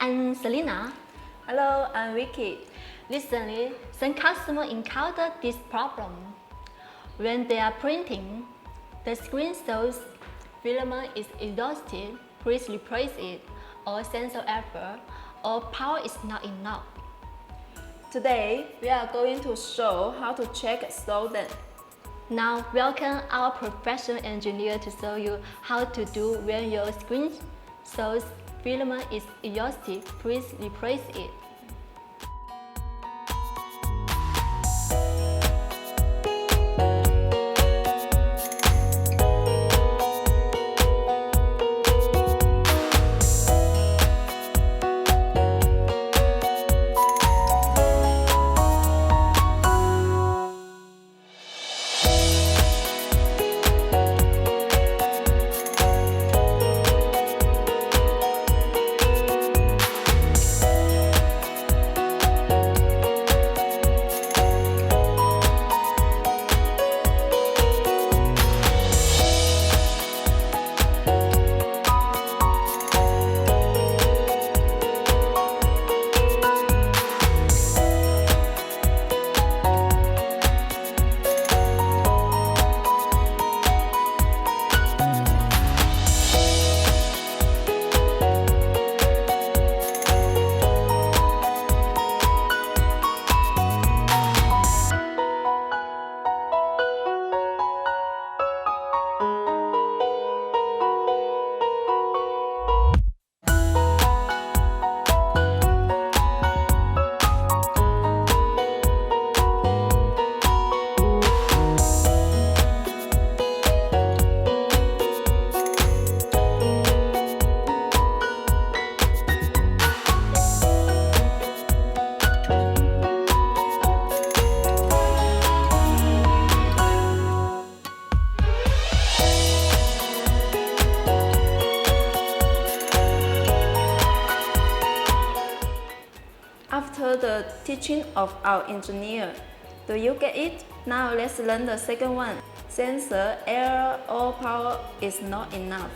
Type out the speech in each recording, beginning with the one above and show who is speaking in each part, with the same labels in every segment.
Speaker 1: I'm Selena.
Speaker 2: Hello, I'm Vicky.
Speaker 1: Recently, some customers encountered this problem. When they are printing, the screen shows filament is exhausted, please replace it, or sensor error, or power is not enough.
Speaker 2: Today, we are going to show how to check extrusion.
Speaker 1: Now, welcome our professional engineer to show you how to do when your screen shows filament is exhausted, please replace it.
Speaker 2: After the teaching of our engineer, do you get it? Now let's learn the second one. Sensor error or power is not enough.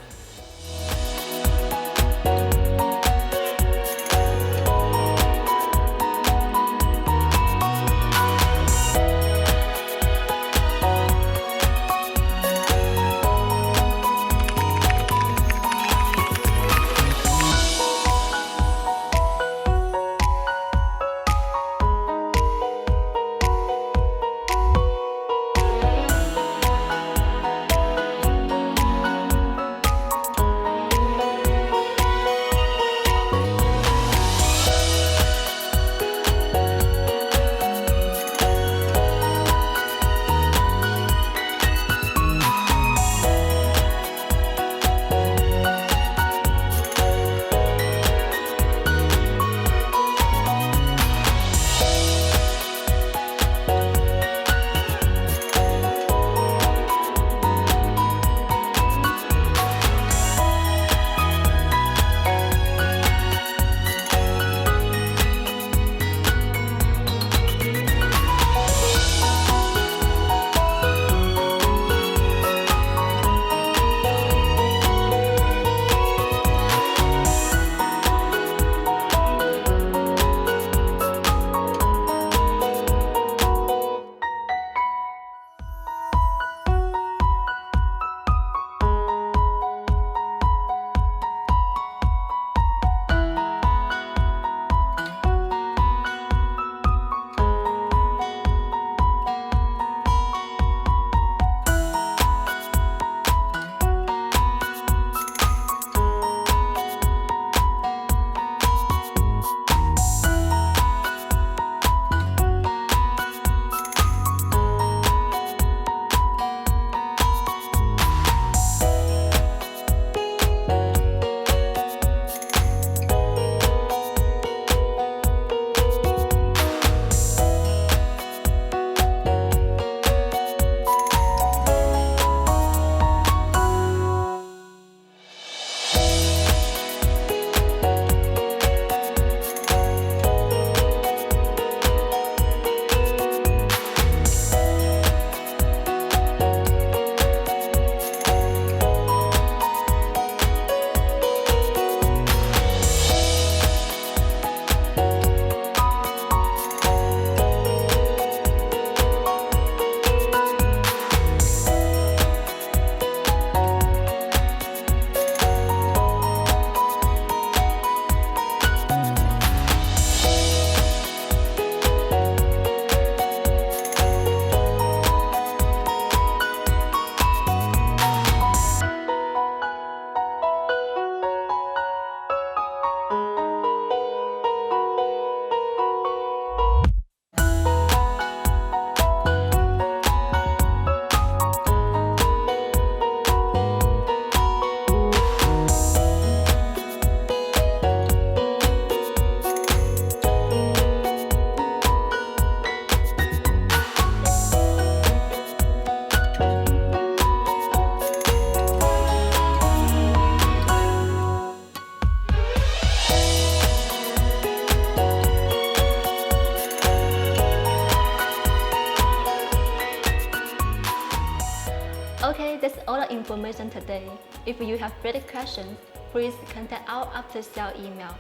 Speaker 1: Okay, that's all the information today. If you have further questions, please contact our after-sale email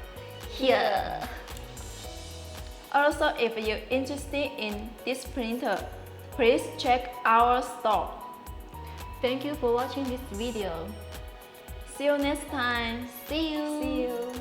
Speaker 1: here.
Speaker 2: Also, if you're interested in this printer, please check our store.
Speaker 1: Thank you for watching this video.
Speaker 2: See you next time.
Speaker 1: See you.
Speaker 2: See you.